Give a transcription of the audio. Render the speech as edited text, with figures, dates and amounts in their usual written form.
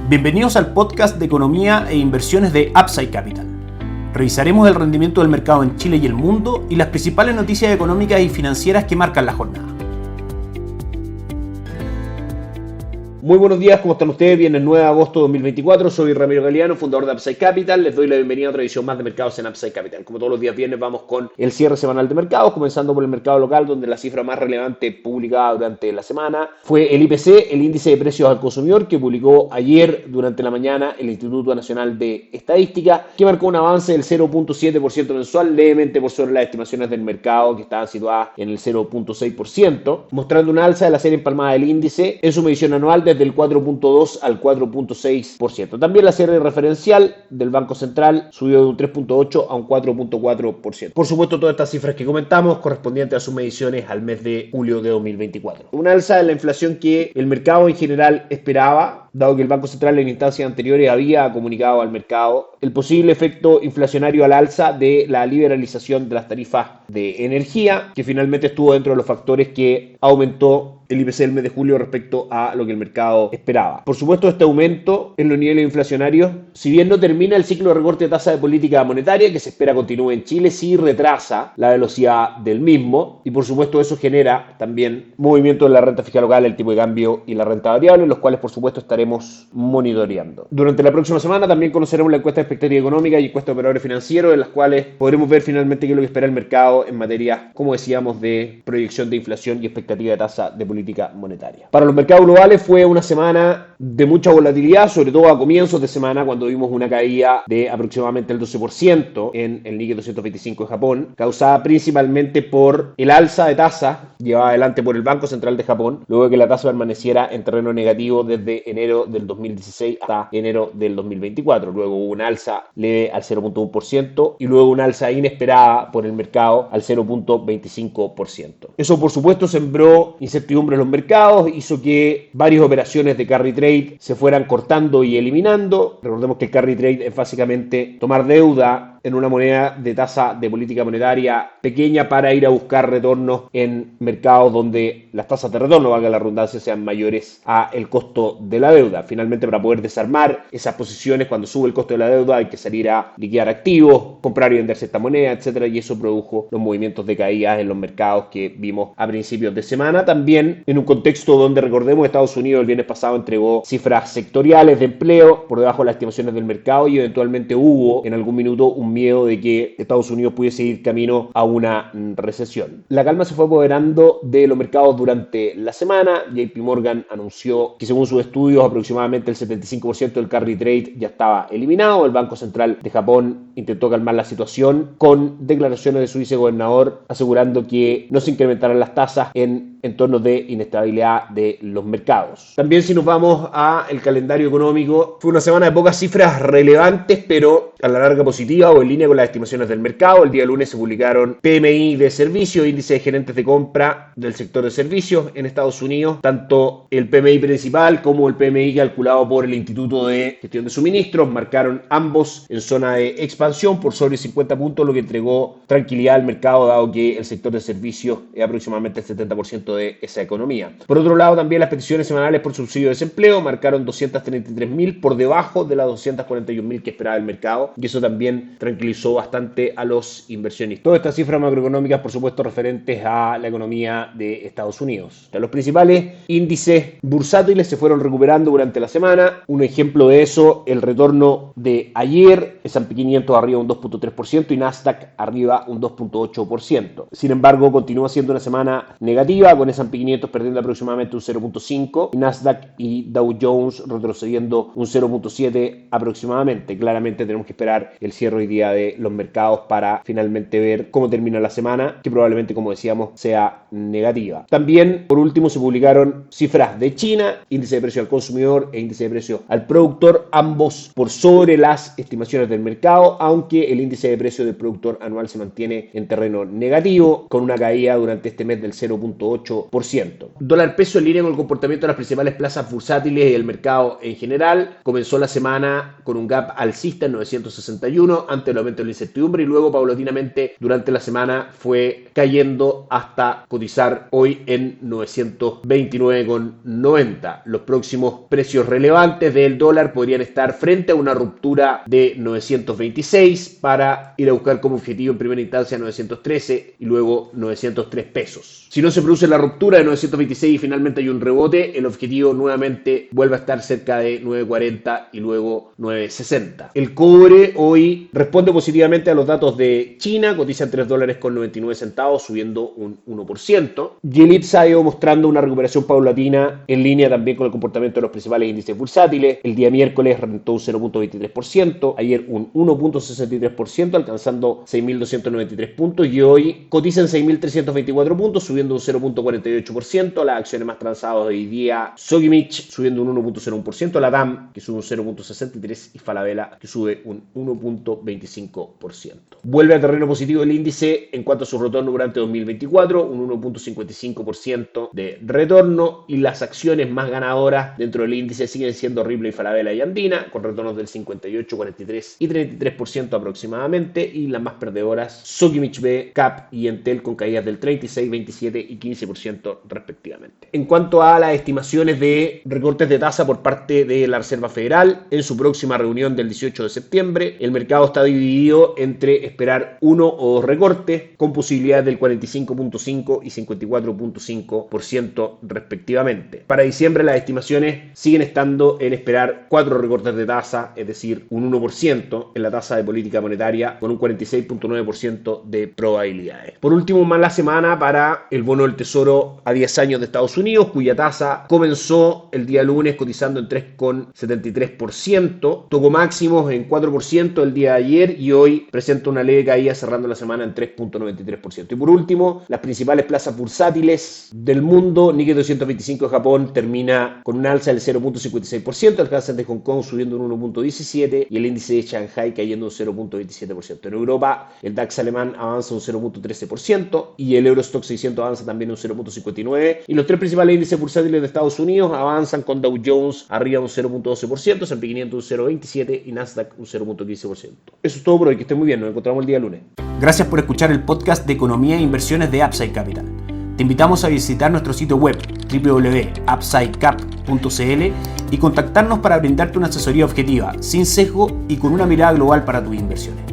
Bienvenidos al podcast de economía e inversiones de Upside Capital. Revisaremos el rendimiento del mercado en Chile y el mundo y las principales noticias económicas y financieras que marcan la jornada. Muy buenos días, ¿cómo están ustedes? Viernes 9 de agosto de 2024, soy Ramiro Galeano, fundador de Upside Capital. Les doy la bienvenida a otra edición más de mercados en Upside Capital. Como todos los días viernes vamos con el cierre semanal de mercados, comenzando por el mercado local, donde la cifra más relevante publicada durante la semana fue el IPC, el índice de precios al consumidor, que publicó ayer durante la mañana el Instituto Nacional de Estadística, que marcó un avance del 0.7% mensual, levemente por sobre las estimaciones del mercado, que estaban situadas en el 0.6%, mostrando un alza de la serie empalmada del índice en su medición anual desde el 4.2 al 4.6%. También la serie referencial del Banco Central subió de un 3.8 a un 4.4%. Por supuesto, todas estas cifras que comentamos correspondientes a sus mediciones al mes de julio de 2024. Un alza de la inflación que el mercado en general esperaba, dado que el Banco Central en instancias anteriores había comunicado al mercado el posible efecto inflacionario al alza de la liberalización de las tarifas de energía, que finalmente estuvo dentro de los factores que aumentó el IPC del mes de julio respecto a lo que el mercado esperaba. Por supuesto, este aumento en los niveles inflacionarios, si bien no termina el ciclo de recorte de tasa de política monetaria, que se espera continúe en Chile, sí retrasa la velocidad del mismo, y por supuesto eso genera también movimientos en la renta fija local, el tipo de cambio y la renta variable, los cuales por supuesto estaremos monitoreando. Durante la próxima semana también conoceremos la encuesta de expectativa económica y encuesta de operadores financieros, en las cuales podremos ver finalmente qué es lo que espera el mercado en materia, como decíamos, de proyección de inflación y expectativa de tasa de política monetaria. Para los mercados globales fue una semana de mucha volatilidad, sobre todo a comienzos de semana, cuando vimos una caída de aproximadamente el 12% en el Nikkei 225 de Japón, causada principalmente por el alza de tasa llevada adelante por el Banco Central de Japón, luego de que la tasa permaneciera en terreno negativo desde enero del 2016 hasta enero del 2024. Luego hubo una alza leve al 0.1% y luego una alza inesperada por el mercado al 0.25%. Eso, por supuesto, sembró incertidumbre en los mercados, hizo que varias operaciones de carry trade se fueran cortando y eliminando. Recordemos que el carry trade es básicamente tomar deuda en una moneda de tasa de política monetaria pequeña para ir a buscar retornos en mercados donde las tasas de retorno, valga la redundancia, sean mayores a el costo de la deuda. Finalmente, para poder desarmar esas posiciones, cuando sube el costo de la deuda hay que salir a liquidar activos, comprar y vender cierta moneda, etcétera, y eso produjo los movimientos de caídas en los mercados que vimos a principios de semana. También en un contexto donde, recordemos, Estados Unidos el viernes pasado entregó cifras sectoriales de empleo por debajo de las estimaciones del mercado y eventualmente hubo en algún minuto un miedo de que Estados Unidos pudiese ir camino a una recesión. La calma se fue apoderando de los mercados durante la semana. JP Morgan anunció que, según sus estudios, aproximadamente el 75% del carry trade ya estaba eliminado. El Banco Central de Japón intentó calmar la situación con declaraciones de su vicegobernador asegurando que no se incrementarán las tasas en entornos de inestabilidad de los mercados. También, si nos vamos al calendario económico, fue una semana de pocas cifras relevantes, pero a la larga positiva o en línea con las estimaciones del mercado. El día lunes se publicaron PMI de servicios, índice de gerentes de compra del sector de servicios en Estados Unidos. Tanto el PMI principal como el PMI calculado por el Instituto de Gestión de Suministros marcaron ambos en zona de expansión por sobre 50 puntos, lo que entregó tranquilidad al mercado, dado que el sector de servicios es aproximadamente el 70% de esa economía. Por otro lado, también las peticiones semanales por subsidio de desempleo marcaron 233.000 por debajo de las 241.000 que esperaba el mercado, y eso también tranquilizó bastante a los inversionistas. Todas estas cifras macroeconómicas, por supuesto, referentes a la economía de Estados Unidos. Los principales índices bursátiles se fueron recuperando durante la semana. Un ejemplo de eso, el retorno de ayer, S&P 500 arriba un 2.3% y Nasdaq arriba un 2.8%. Sin embargo, continúa siendo una semana negativa, con S&P 500 perdiendo aproximadamente un 0.5% y Nasdaq y Dow Jones retrocediendo un 0.7% aproximadamente. Claramente tenemos que esperar el cierre hoy día de los mercados para finalmente ver cómo termina la semana, que probablemente, como decíamos, sea negativa. También, por último, se publicaron cifras de China, índice de precio al consumidor e índice de precio al productor, ambos por sobre las estimaciones del mercado, aunque el índice de precio del productor anual se mantiene en terreno negativo, con una caída durante este mes del 0.8% 0.8%. Dólar peso en línea con el comportamiento de las principales plazas bursátiles y el mercado en general. Comenzó la semana con un gap alcista en 961 ante el aumento de la incertidumbre y luego paulatinamente durante la semana fue cayendo hasta cotizar hoy en 929,90. Los próximos precios relevantes del dólar podrían estar frente a una ruptura de 926 para ir a buscar como objetivo en primera instancia 913 y luego 903 pesos. Si no se produce la ruptura de 926 y finalmente hay un rebote, el objetivo nuevamente vuelve a estar cerca de 940 y luego 960. El cobre hoy responde positivamente a los datos de China, cotiza en $3.99, subiendo un 1%. Y el IPSA ha ido mostrando una recuperación paulatina en línea también con el comportamiento de los principales índices bursátiles. El día miércoles rentó un 0.23%, ayer un 1.63%, alcanzando 6.293 puntos y hoy cotiza en 6.324 puntos, subiendo un 0.48%. Las acciones más transadas hoy día: Sokimich subiendo un 1.01%, la DAM que sube un 0.63% y Falabella que sube un 1.25%. Vuelve a terreno positivo el índice en cuanto a su retorno durante 2024, un 1.55% de retorno, y las acciones más ganadoras dentro del índice siguen siendo Ripley, Falabella y Andina, con retornos del 58, 43 y 33% aproximadamente, y las más perdedoras Sokimich B, CAP y Entel con caídas del 36, 27 y 15% respectivamente. En cuanto a las estimaciones de recortes de tasa por parte de la Reserva Federal, en su próxima reunión del 18 de septiembre, el mercado está dividido entre esperar uno o dos recortes, con posibilidades del 45.5 y 54.5% respectivamente. Para diciembre las estimaciones siguen estando en esperar 4 recortes de tasa, es decir, un 1% en la tasa de política monetaria, con un 46.9% de probabilidades. Por último, mala semana para el bono del Tesoro a 10 años de Estados Unidos, cuya tasa comenzó el día lunes cotizando en 3,73%, tocó máximos en 4% el día de ayer y hoy presenta una leve caída cerrando la semana en 3.93%. Y por último, las principales plazas bursátiles del mundo: Nikkei 225 de Japón termina con un alza del 0.56%, el Hansen de Hong Kong subiendo un 1.17% y el índice de Shanghai cayendo un 0.27%. En Europa, el DAX alemán avanza un 0.13% y el Eurostock 600 avanza también un 0.59%, y los tres principales índices bursátiles de Estados Unidos avanzan con Dow Jones arriba un 0.12%, S&P 500 un 0.27% y Nasdaq un 0.15%. Eso es todo por hoy, que estén muy bien, nos encontramos el día lunes. Gracias por escuchar el podcast de Economía e Inversiones de Upside Capital. Te invitamos a visitar nuestro sitio web www.upsidecap.cl y contactarnos para brindarte una asesoría objetiva, sin sesgo y con una mirada global para tus inversiones.